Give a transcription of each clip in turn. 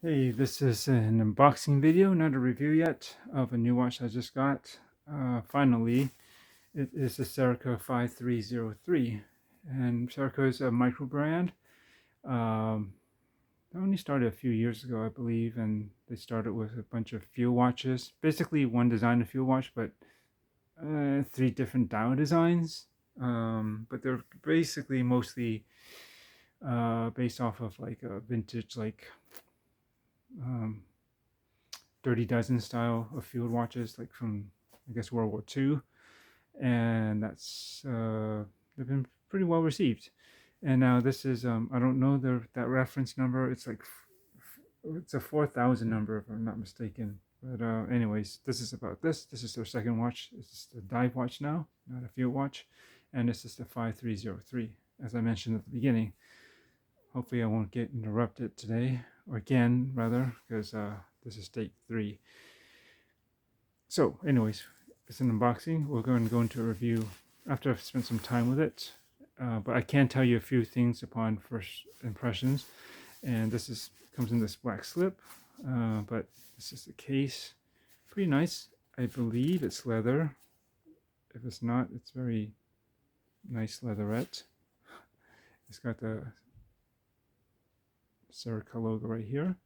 Hey, this is an unboxing video, not a review yet, of a new watch I just got. Finally, it is the Serica 5303. And Serica is a micro brand. They only started a few years ago, I believe, and they started with a bunch of field watches. Basically, one design of field watch, but three different dial designs. But they're basically mostly based off of like a vintage, like um, Dirty Dozen style of field watches, like from I guess World War II, and they've been pretty well received. And now this is I don't know that reference number. It's like it's a 4,000 number if I'm not mistaken. But anyways, this is about this. This is their second watch. This is the dive watch now, not a field watch, and this is the 5303. As I mentioned at the beginning, hopefully I won't get interrupted today, or again rather, because this is take 3. So anyways, it's an unboxing. We're going to go into a review after I've spent some time with it. But I can tell you a few things upon first impressions. And this is comes in this black slip. But this is the case. Pretty nice. I believe it's leather. If it's not, it's very nice leatherette. It's got the Serica logo right here.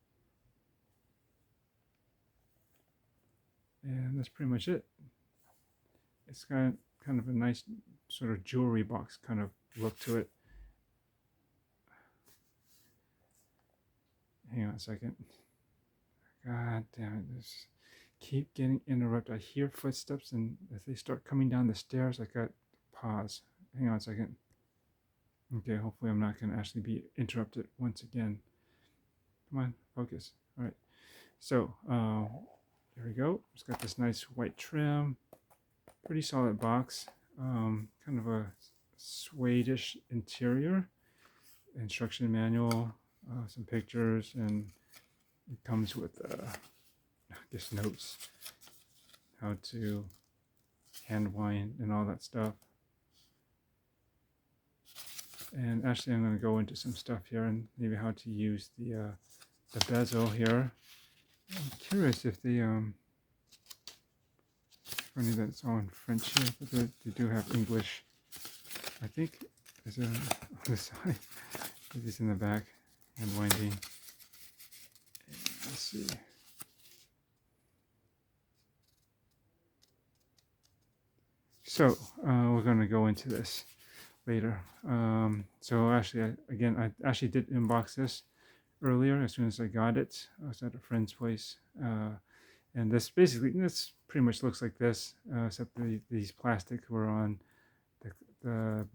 And that's pretty much it. It's got kind of a nice sort of jewelry box kind of look to it. Hang on a second. God damn it. This keep getting interrupted. I hear footsteps, and as they start coming down the stairs, I got pause. Hang on a second. Okay, hopefully I'm not going to actually be interrupted once again. Come on, focus. All right. So, there we go. It's got this nice white trim. Pretty solid box. Kind of a suede-ish interior. Instruction manual, some pictures, and it comes with, I guess, notes, how to hand wind and all that stuff. And actually, I'm going to go into some stuff here and maybe how to use the bezel here. I'm curious if they funny that it's all in French here, but they do have English. I think there's a on the side. Maybe it's in the back. Hand winding. Let's see. So we're going to go into this later. So actually, I actually did inbox this earlier as soon as I got it. I was at a friend's place, and this pretty much looks like this, except these plastic were on the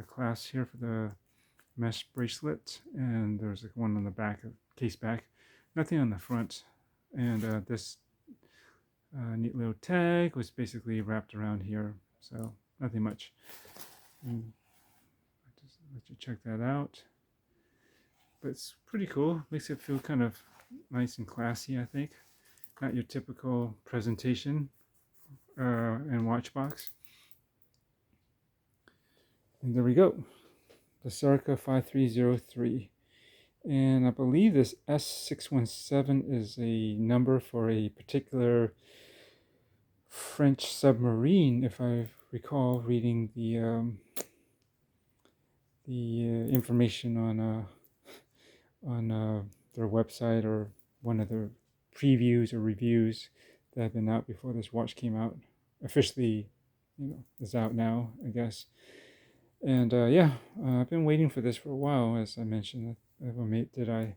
clasp here for the mesh bracelet, and there's like one on the back of case back, nothing on the front, and this neat little tag was basically wrapped around here, so nothing much. And I'll just let you check that out. But it's pretty cool. Makes it feel kind of nice and classy, I think. Not your typical presentation and watch box. And there we go. The Serica 5303. And I believe this S617 is a number for a particular French submarine, if I recall reading the information on their website, or one of their previews or reviews that have been out before this watch came out. Officially, is out now, I guess. And yeah, I've been waiting for this for a while, as I mentioned. I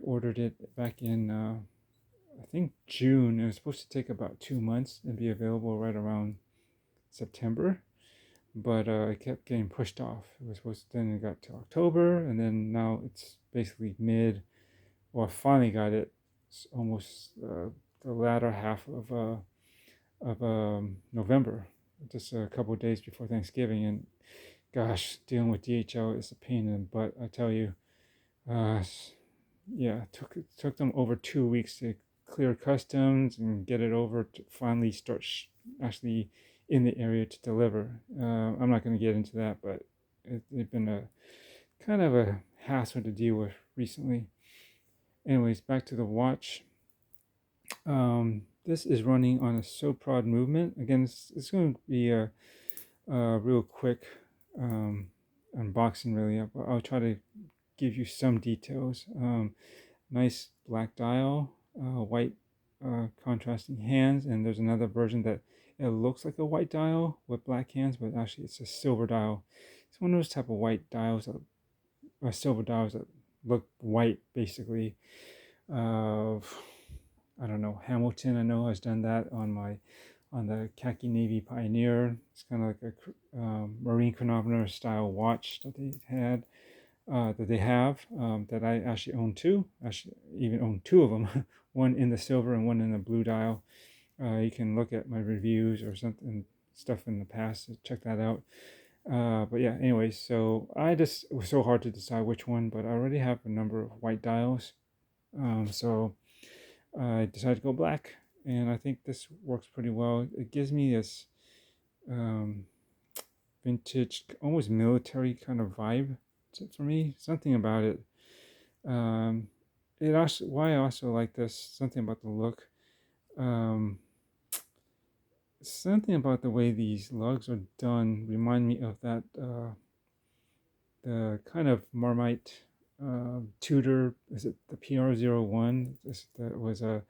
ordered it back in I think June. It was supposed to take about 2 months and be available right around September, but it kept getting pushed off. It was supposed to, then it got to October, and then now it's basically I finally got it. It's almost the latter half of November, just a couple of days before Thanksgiving. And gosh, dealing with DHL is a pain in the butt, I tell you. Yeah, it took them over 2 weeks to clear customs and get it over to finally start actually in the area to deliver. I'm not going to get into that, but it's been a kind of a hassle to deal with recently. Anyways, back to the watch. This is running on a So Prod movement. Again, it's going to be a real quick um, unboxing, really. I'll try to give you some details. Nice black dial, white contrasting hands, and there's another version that it looks like a white dial with black hands, but actually it's a silver dial. It's one of those type of white dials that, or silver dials that look white, basically. I don't know, Hamilton, I know, has done that on the khaki navy Pioneer. It's kind of like a marine chronometer style watch that they had, that they have, that I actually own two. Actually, even own two of them, one in the silver and one in the blue dial. You can look at my reviews or something stuff in the past to check that out. But yeah, anyways, so it was so hard to decide which one, but I already have a number of white dials. So I decided to go black, and I think this works pretty well. It gives me this um, vintage, almost military kind of vibe for me. Something about it. Um, it also why I also like this. Something about the look. Um, Something about the way these lugs are done remind me of that the kind of Marmite Tudor. Is it the PR01? That was a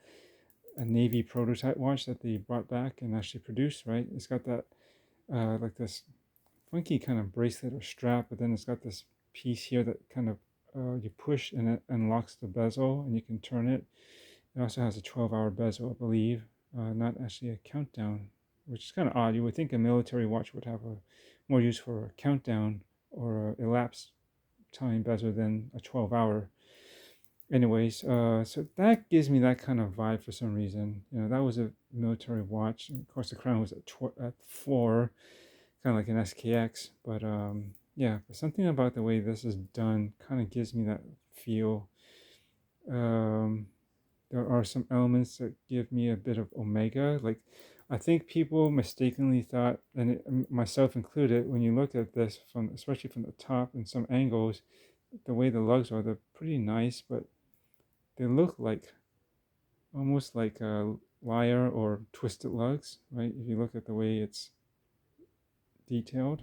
Navy prototype watch that they brought back and actually produced, right? It's got that like this funky kind of bracelet or strap, but then it's got this piece here that kind of you push and it unlocks the bezel and you can turn it. It also has a 12-hour bezel, I believe, not actually a countdown, which is kind of odd. You would think a military watch would have a more use for a countdown or a elapsed time bezel than a 12-hour. Anyways, so that gives me that kind of vibe for some reason. You know, that was a military watch. And of course, the crown was at 4, kind of like an SKX. But yeah, but something about the way this is done kind of gives me that feel. Um, there are some elements that give me a bit of Omega. Like, I think people mistakenly thought, and myself included, when you look at this from, especially from the top in some angles, the way the lugs are, they're pretty nice, but they look like almost like a lyre or twisted lugs, right? If you look at the way it's detailed.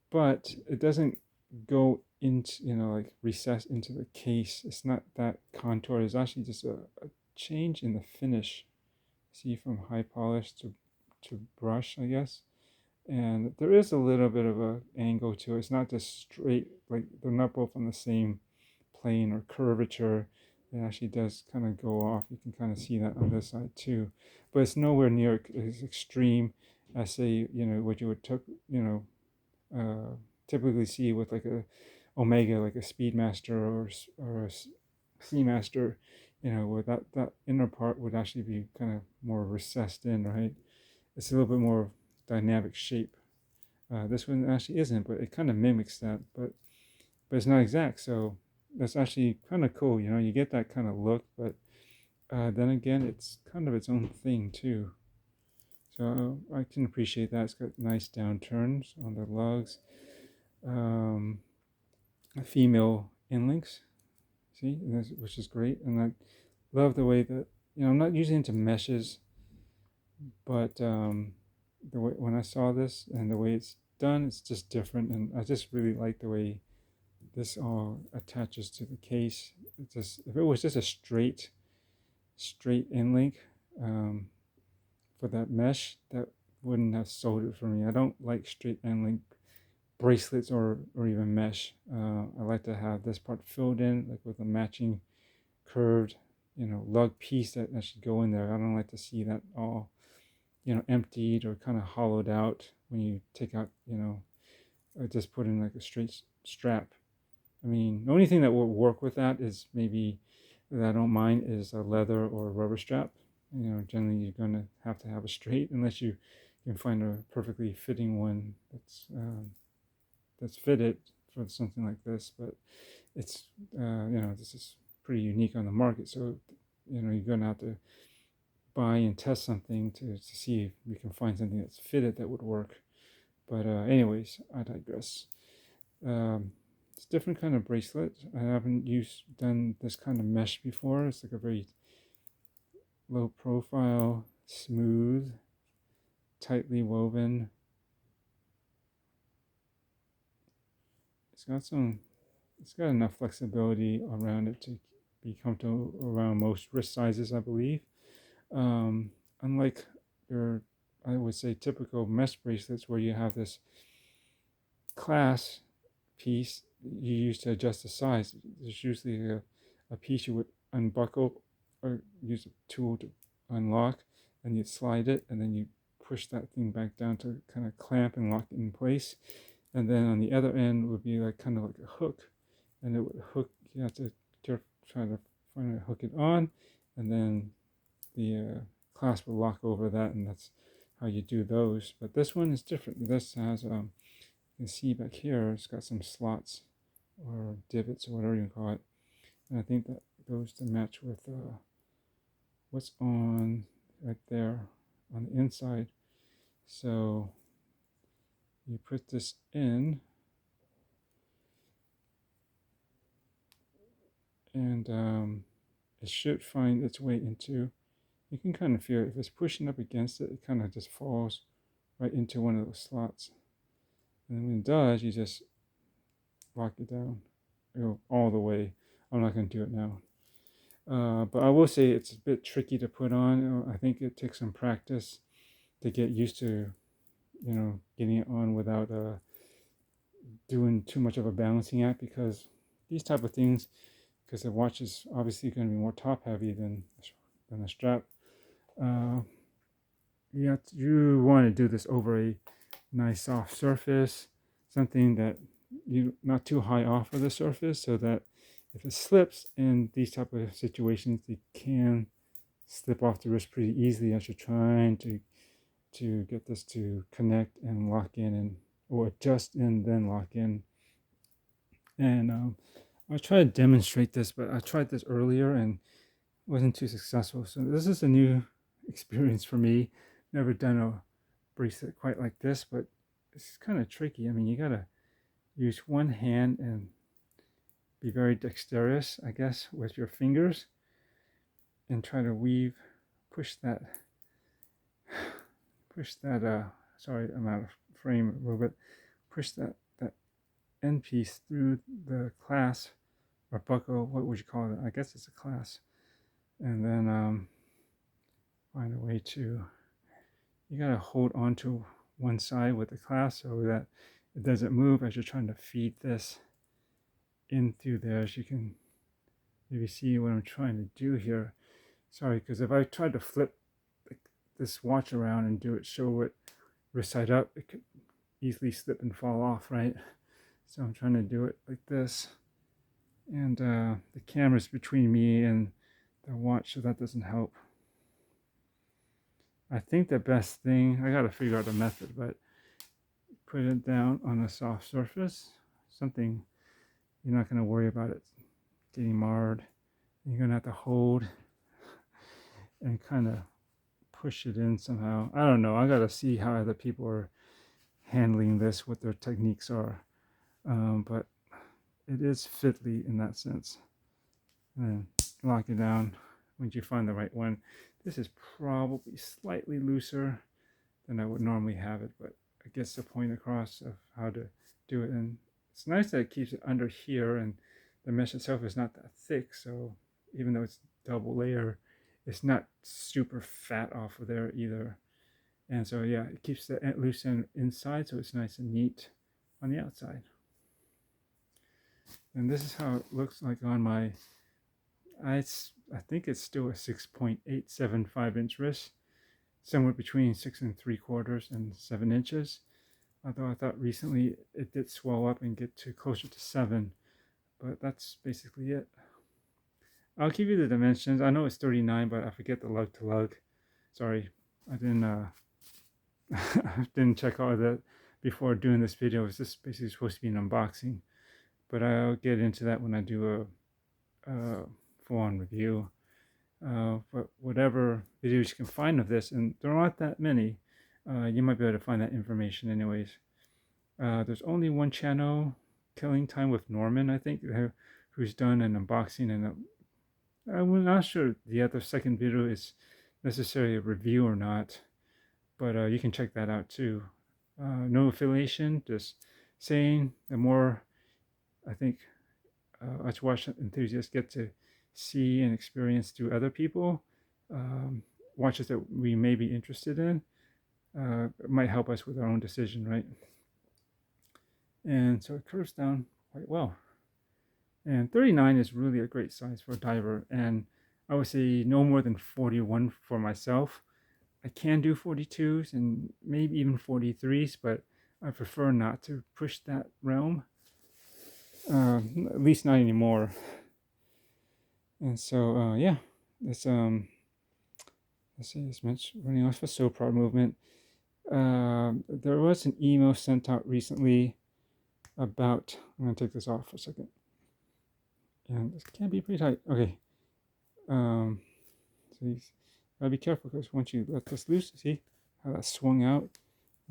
But it doesn't go into, like recess into the case. It's not that contour. It's actually just a change in the finish. See, from high polish to brush, I guess. And there is a little bit of a angle to it. It's not just straight, like they're not both on the same plane or curvature. It actually does kind of go off. You can kind of see that on this side too, but it's nowhere near as extreme as, say, what you would typically see with like a Omega, like a Speedmaster or a Seamaster, where that inner part would actually be kind of more recessed in, right? It's a little bit more dynamic shape. This one actually isn't, but it kind of mimics that, but it's not exact. So that's actually kind of cool. You get that kind of look, but then again, it's kind of its own thing too. So I can appreciate that. It's got nice downturns on the lugs. Um, Female inlinks, see, which is great. And I love the way that, I'm not usually into meshes, but the way when I saw this and the way it's done, it's just different. And I just really like the way this all attaches to the case. If it was just a straight in link for that mesh, that wouldn't have sold it for me. I don't like straight in link bracelets or even mesh. I like to have this part filled in, like with a matching curved, lug piece that should go in there. I don't like to see that all, emptied or kind of hollowed out when you take out, just put in like a straight strap. I mean, the only thing that will work with that is maybe that I don't mind is a leather or a rubber strap. Generally you're going to have a straight unless you can find a perfectly fitting one that's fitted for something like this. But it's this is pretty unique on the market, so you're going to have to buy and test something to see if you can find something that's fitted that would work. But anyways, I digress. It's a different kind of bracelet. I haven't done this kind of mesh before. It's like a very low profile, smooth, tightly woven. It's got enough flexibility around it to be comfortable around most wrist sizes, I believe. Unlike your, I would say, typical mesh bracelets where you have this clasp piece you use to adjust the size. There's usually a piece you would unbuckle or use a tool to unlock, and you'd slide it, and then you push that thing back down to kind of clamp and lock it in place. And then on the other end would be like kind of like a hook, and it would hook. You have to try to finally hook it on, and then the clasp will lock over that, and that's how you do those. But this one is different. This has you can see back here, it's got some slots or divots or whatever you can call it, and I think that goes to match with what's on right there on the inside. So you put this in, and it should find its way into, you can kind of feel it. If it's pushing up against it, it kind of just falls right into one of those slots. And when it does, you just lock it down, go all the way. I'm not going to do it now. But I will say it's a bit tricky to put on. I think it takes some practice to get used to, getting it on without doing too much of a balancing act, because these type of things, because the watch is obviously going to be more top heavy than a strap. You want to do this over a nice soft surface, something that you not too high off of the surface, so that if it slips in these type of situations, it can slip off the wrist pretty easily as you're trying to get this to connect and lock in, or adjust and then lock in. And I'll try to demonstrate this, but I tried this earlier and wasn't too successful. So this is a new experience for me. Never done a bracelet quite like this, but it's kind of tricky. I mean, you gotta use one hand and be very dexterous, I guess, with your fingers, and try to push that, sorry, I'm out of frame a little bit, push that end piece through the clasp or buckle, what would you call it? I guess it's a clasp. And then find a way to, you gotta hold on to one side with the clasp so that it doesn't move as you're trying to feed this in through there. As you can maybe see what I'm trying to do here. Sorry, because if I tried to flip this watch around and show it wrist side up, it could easily slip and fall off, right? So I'm trying to do it like this, and the camera's between me and the watch, so that doesn't help. I think the best thing, I gotta figure out a method, but put it down on a soft surface, something you're not gonna worry about it getting marred. You're gonna have to hold and kind of push it in somehow. I don't know. I gotta see how other people are handling this, what their techniques are. But it is fitly in that sense. And lock it down once you find the right one. This is probably slightly looser than I would normally have it, but it gets the point across of how to do it. And it's nice that it keeps it under here, and the mesh itself is not that thick, so even though it's double layer, it's not super fat off of there either. And so yeah, it keeps the loose end inside, so it's nice and neat on the outside. And this is how it looks like on my, I think it's still a 6.875 inch wrist, somewhere between 6 3/4 and 7 inches. Although I thought recently it did swell up and get to closer to 7, but that's basically it. I'll give you the dimensions. I know it's 39, but I forget the lug to lug. Sorry, I didn't didn't check all of that before doing this video. It's just basically supposed to be an unboxing, but I'll get into that when I do a full-on review. But whatever videos you can find of this, and there aren't that many, you might be able to find that information anyways. There's only one channel, Killing Time with Norman, I think, who's done an unboxing, and I'm not sure the other second video is necessarily a review or not, but you can check that out too. No affiliation, just saying the more I think us watch enthusiasts get to see and experience through other people, um, watches that we may be interested in, it might help us with our own decision, right? And so it curves down quite well. And 39 is really a great size for a diver, and I would say no more than 41 for myself. I can do 42s and maybe even 43s, but I prefer not to push that realm, at least not anymore. And so, yeah, this let's see, this much running off a so proud movement. There was an email sent out recently about. I'm gonna take this off for a second, and this can be pretty tight. Okay, so you gotta be careful because once you let this loose, see how that swung out.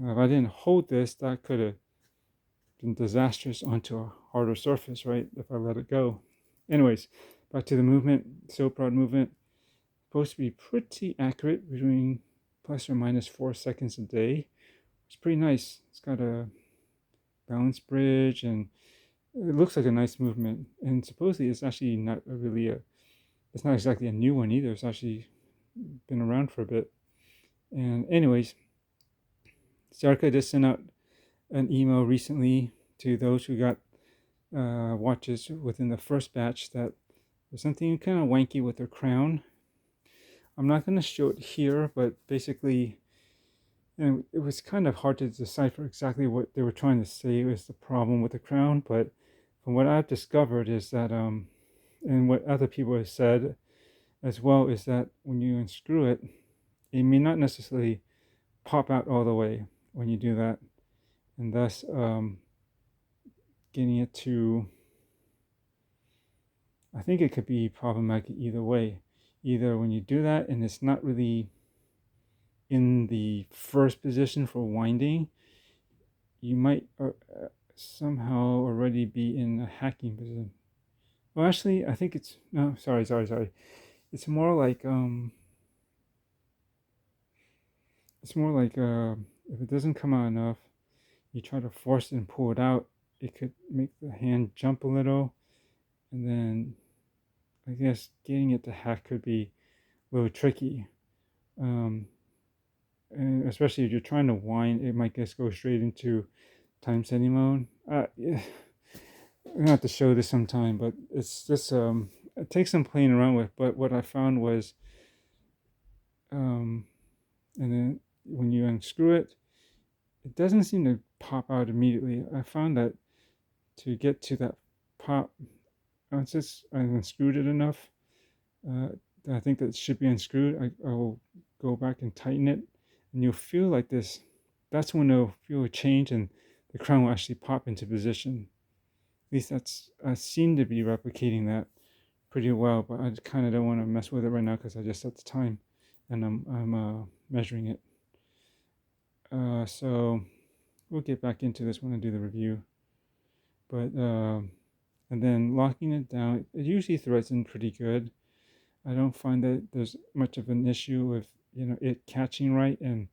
If I didn't hold this, that could have been disastrous onto a harder surface, right? If I let it go. Anyways, back to the movement. So proud movement. Supposed to be pretty accurate, between plus or minus 4 seconds a day. It's pretty nice. It's got a balance bridge and it looks like a nice movement. And supposedly it's actually not it's not exactly a new one either. It's actually been around for a bit. And anyways, Serica just sent out an email recently to those who got watches within the first batch that there's something kind of wanky with their crown. I'm not going to show it here, but basically, and it was kind of hard to decipher exactly what they were trying to say was the problem with the crown. But from what I've discovered is that, and what other people have said as well, is that when you unscrew it, it may not necessarily pop out all the way when you do that, and thus getting it to, I think it could be problematic either way. Either when you do that and it's not really in the first position for winding, you might somehow already be in a hacking position. Well, actually, I think it's, no, sorry. It's more like, if it doesn't come out enough, you try to force it and pull it out, it could make the hand jump a little, and then I guess getting it to hack could be a little tricky. And especially if you're trying to wind, it might just go straight into time setting mode. Yeah, I'm gonna have to show this sometime, but it's just it takes some playing around with. But what I found was, and then when you unscrew it, it doesn't seem to pop out immediately. I found that to get to that pop, once I unscrewed it enough, I think that it should be unscrewed. I will go back and tighten it, and you'll feel like this. That's when you'll feel a change, and the crown will actually pop into position. At least that's, I seem to be replicating that pretty well, but I kind of don't want to mess with it right now because I just set the time, and I'm measuring it. So we'll get back into this when I do the review. But and then locking it down, it usually threads in pretty good. I don't find that there's much of an issue with it catching right and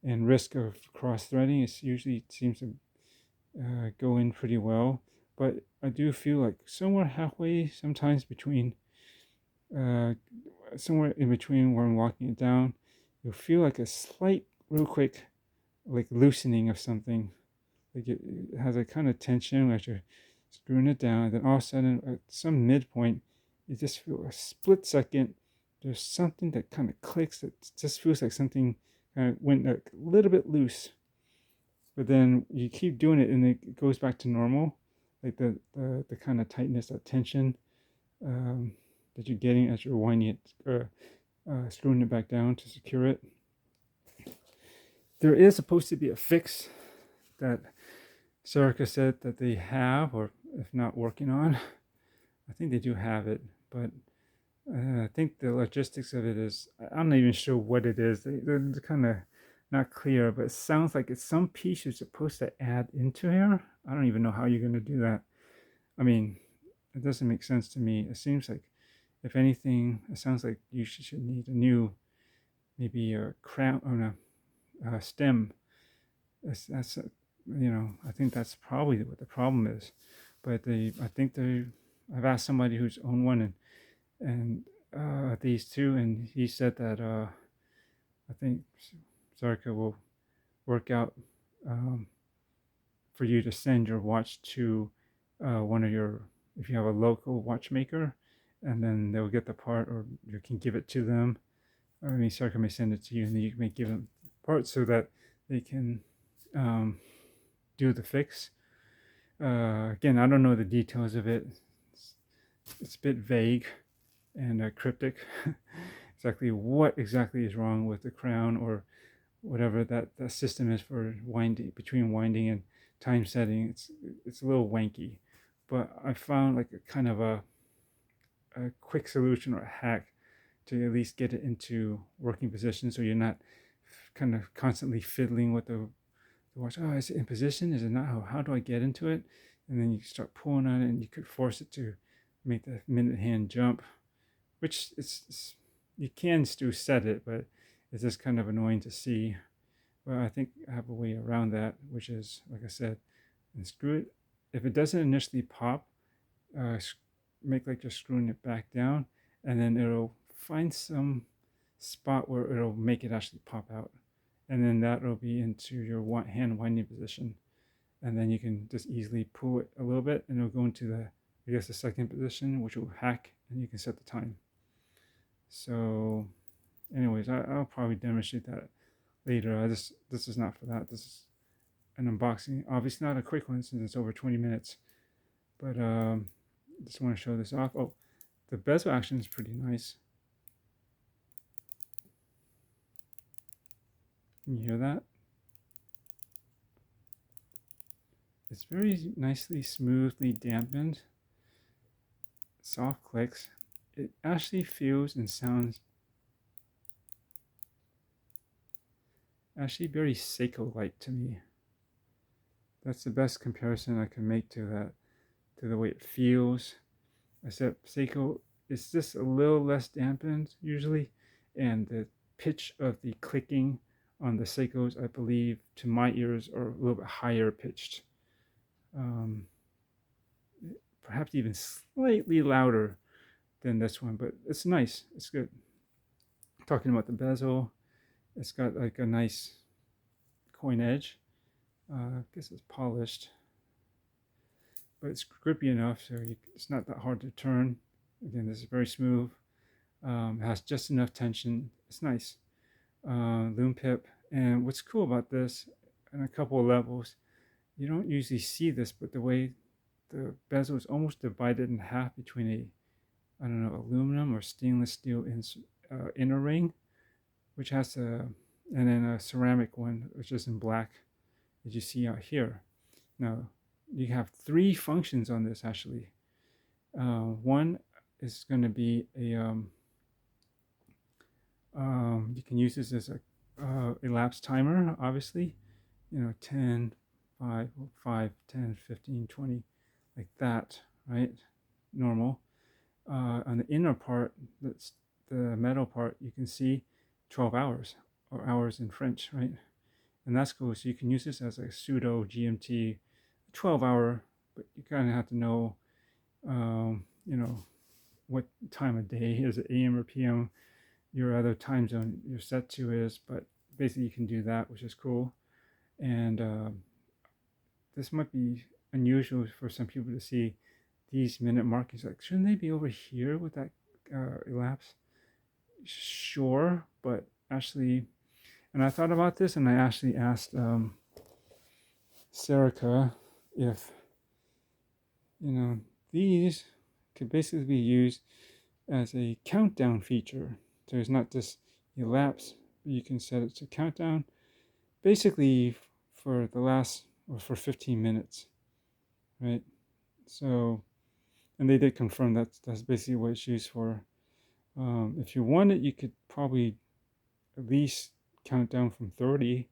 risk of cross threading. It usually seems to go in pretty well, but I do feel like somewhere halfway, sometimes between, somewhere in between where I'm locking it down, you'll feel like a slight, real quick, like loosening of something. Like it has a kind of tension as you're screwing it down, and then all of a sudden at some midpoint, you just feel a split second. There's something that kind of clicks. That just feels like something kind of went a little bit loose. But then you keep doing it, and it goes back to normal, like the kind of tightness, that tension that you're getting as you're winding it, screwing it back down to secure it. There is supposed to be a fix that Serica said that they have, or if not working on. I think they do have it, but I think the logistics of it is, I'm not even sure what it is. They're kind of not clear, but it sounds like it's some piece you're supposed to add into here. I don't even know how you're going to do that. I mean, it doesn't make sense to me. It seems like, if anything, it sounds like you should need a new, maybe a crown or a stem. That's I think that's probably what the problem is. But I think I've asked somebody who's owned one and these two, and he said that I think Serica will work out um, for you to send your watch to one of your, if you have a local watchmaker, and then they'll get the part, or you can give it to them. I mean, Serica may send it to you, and then you may give them parts so that they can um, do the fix. Again, I don't know the details of it. It's a bit vague and cryptic. Exactly what exactly is wrong with the crown, or whatever that system is for winding, between winding and time setting. It's a little wanky, but I found like a kind of a quick solution or a hack to at least get it into working position, so you're not kind of constantly fiddling with the watch. Oh, is it in position? Is it not? How do I get into it? And then you start pulling on it, and you could force it to make the minute hand jump, which you can still set it, but it's just kind of annoying to see. Well, I think I have a way around that, which is, like I said, unscrew it. If it doesn't initially pop, make like you're screwing it back down, and then it'll find some spot where it'll make it actually pop out. And then that'll be into your hand winding position. And then you can just easily pull it a little bit, and it'll go into the second position, which will hack, and you can set the time. So anyways, I'll probably demonstrate that later. This is not for that. This is an unboxing. Obviously not a quick one since it's over 20 minutes. But just want to show this off. Oh, the bezel action is pretty nice. Can you hear that? It's very nicely, smoothly dampened. Soft clicks. It actually feels and sounds actually very Cako-like to me. That's the best comparison I can make to the way it feels. Except Cako is just a little less dampened usually, and the pitch of the clicking on the Cakos, I believe, to my ears, are a little bit higher pitched. Perhaps even slightly louder than this one, but it's nice. It's good. Talking about the bezel, it's got like a nice coin edge. I guess it's polished, but it's grippy enough so it's not that hard to turn. Again, this is very smooth. Has just enough tension. It's nice. Lume pip. And what's cool about this, in a couple of levels, you don't usually see this, but the way the bezel is almost divided in half between I don't know, aluminum or stainless steel inner ring, which has and then a ceramic one, which is in black, as you see out here. Now, you have three functions on this actually. One is going to be you can use this as a elapsed timer, obviously, 10, 5, 10, 15, 20, like that, right? Normal. On the inner part, that's the metal part, you can see 12 hours, or hours in French, right? And that's cool. So you can use this as a pseudo GMT 12-hour, but you kind of have to know, what time of day, is it AM or PM, your other time zone you're set to is, but basically you can do that, which is cool. And this might be unusual for some people to see these minute markings. Like, shouldn't they be over here with that elapse? Sure, but actually, and I thought about this, and I actually asked Serica if these could basically be used as a countdown feature. So it's not just elapse, but you can set it to countdown, basically for the last, or for 15 minutes, right? So, and they did confirm that's basically what it's used for. If you want it, you could probably at least count down from 30,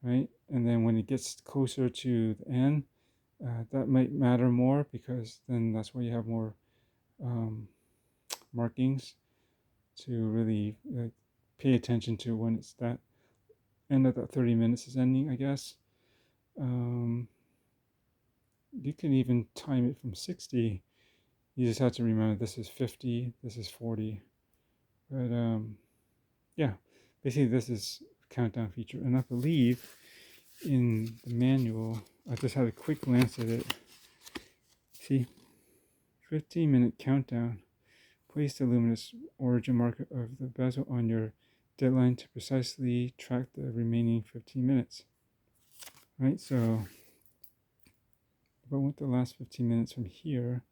right? And then when it gets closer to the end, that might matter more, because then that's where you have more markings to really pay attention to when it's that end of that 30 minutes is ending, I guess. You can even time it from 60. You just have to remember this is 50, this is 40. But yeah, basically this is a countdown feature. And I believe in the manual, I just had a quick glance at it. See, 15-minute countdown. Place the luminous origin marker of the bezel on your deadline to precisely track the remaining 15 minutes. Right, so if I want the last 15 minutes from here,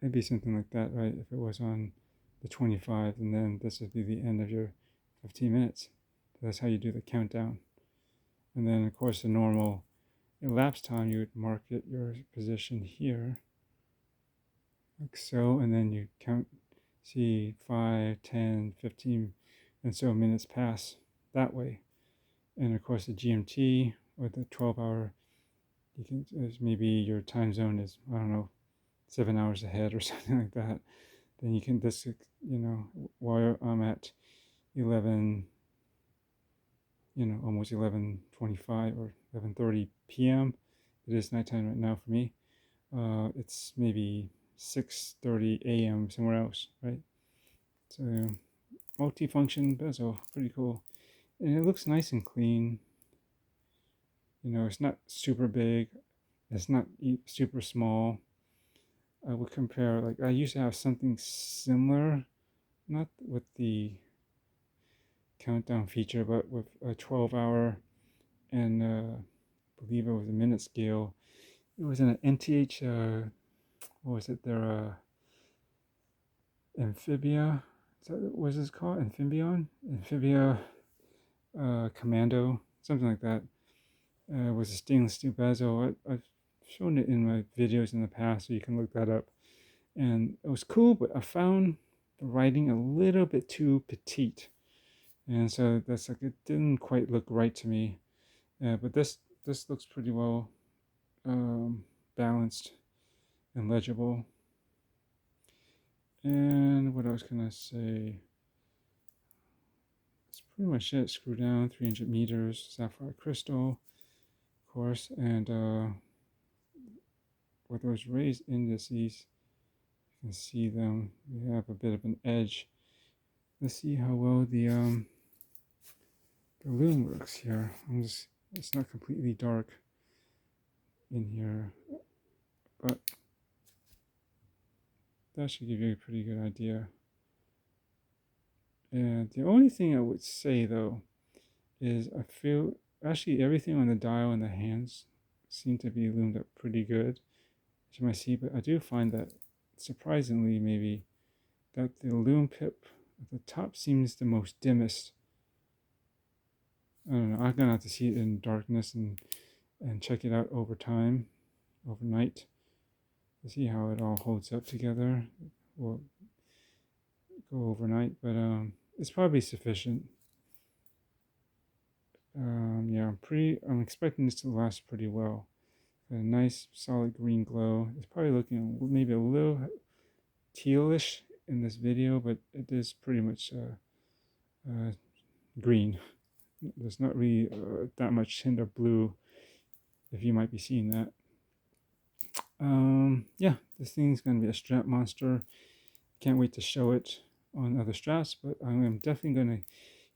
it'd be something like that, right? If it was on the 25, and then this would be the end of your 15 minutes. That's how you do the countdown. And then, of course, the normal elapsed time, you would mark it your position here, like so, and then you count, see 5, 10, 15, and so minutes pass that way. And of course, the GMT, or the 12-hour, you can, maybe your time zone is, I don't know, 7 hours ahead or something like that. Then you can, this, while I'm at 11, almost 11:25 or 11:30 p.m. It is nighttime right now for me. It's maybe 6:30 a.m. somewhere else, right? So multifunction bezel, pretty cool. And it looks nice and clean. It's not super big. It's not super small. I would compare, like, I used to have something similar, not with the countdown feature, but with a 12-hour, and I believe it was a minute scale. It was in an NTH, what was it, their Amphibia, is that what was this called? Amphibia Commando, something like that. It was a stainless steel bezel. I've shown it in my videos in the past, so you can look that up. And it was cool, but I found the writing a little bit too petite. And so that's like, it didn't quite look right to me. But this looks pretty well balanced and legible. And what I was gonna say, that's pretty much it. Screw down, 300 meters, sapphire crystal, of course, and with those raised indices, you can see them. We have a bit of an edge. Let's see how well the Lume works here. It's not completely dark in here, but that should give you a pretty good idea. And the only thing I would say, though, is I feel actually everything on the dial and the hands seem to be loomed up pretty good, as you might see, but I do find that, surprisingly maybe, that the Lume pip at the top seems the most dimmest. I don't know, I'm gonna have to see it in darkness and check it out overnight, to see how it all holds up together. We'll go overnight, but it's probably sufficient. Yeah, I'm expecting this to last pretty well. Got a nice solid green glow. It's probably looking maybe a little tealish in this video, but it is pretty much green. There's not really that much hint of blue, if you might be seeing that. Yeah, this thing's gonna be a strap monster. Can't wait to show it on other straps, but I'm definitely gonna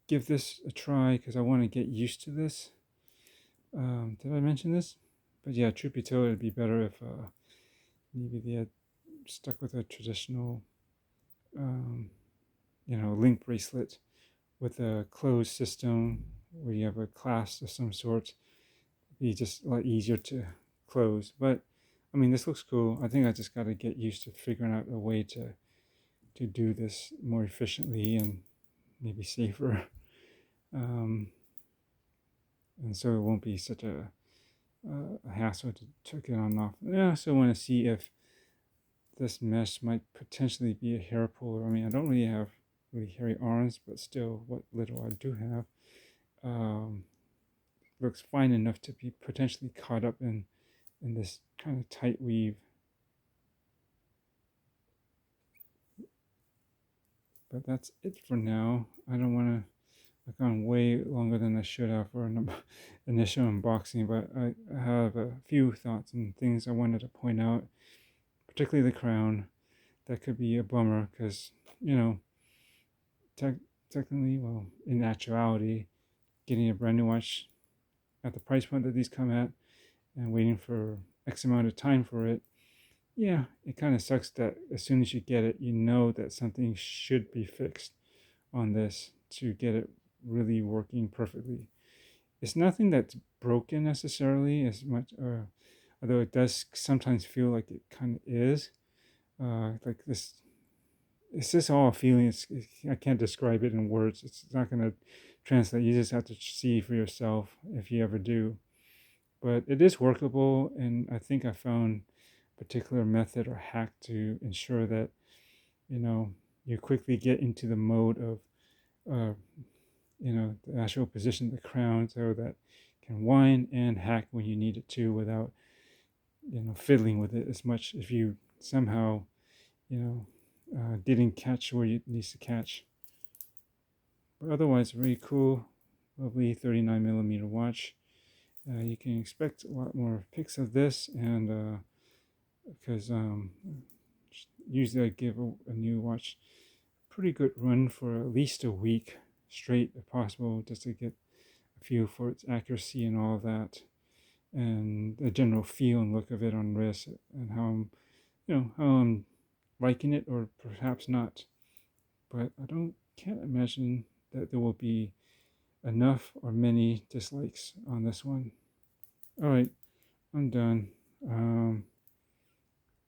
give this a try because I want to get used to this. Did I mention this? But yeah, truth be told, it'd be better if maybe they had stuck with a traditional, link bracelet with a closed system where you have a clasp of some sort. It'd be just a lot easier to close. But I mean, this looks cool. I think I just got to get used to figuring out a way to do this more efficiently and maybe safer. And so it won't be such a hassle to check it on and off. I also want to see if this mesh might potentially be a hair puller. I mean, I don't really have really hairy arms, but still, what little I do have looks fine enough to be potentially caught up in this kind of tight weave. But that's it for now. I don't want to. I've gone way longer than I should have for an initial unboxing, but I have a few thoughts and things I wanted to point out, particularly the crown. That could be a bummer because, you know, technically, well, in actuality, getting a brand new watch at the price point that these come at and waiting for X amount of time for it, yeah, it kind of sucks that as soon as you get it, you know that something should be fixed on this to get it really working perfectly. It's nothing that's broken necessarily as much, although it does sometimes feel like it kind of is. Like this, it's just all a feeling. I can't describe it in words. It's not going to translate. You just have to see for yourself if you ever do. But it is workable, and I think I found a particular method or hack to ensure that, you know, you quickly get into the mode of the actual position of the crown so that can wind and hack when you need it to without, fiddling with it as much if you somehow, didn't catch where it needs to catch. But otherwise, very cool, lovely 39 millimeter watch. You can expect a lot more pics of this, and because usually I give a new watch a pretty good run for at least a week straight if possible, just to get a feel for its accuracy and all of that, and the general feel and look of it on wrist, and how I'm liking it or perhaps not. But can't imagine that there will be enough or many dislikes on this one. All right, I'm done.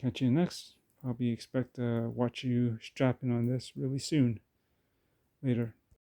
Catch you next. Probably expect to watch you strapping on this really soon. Later.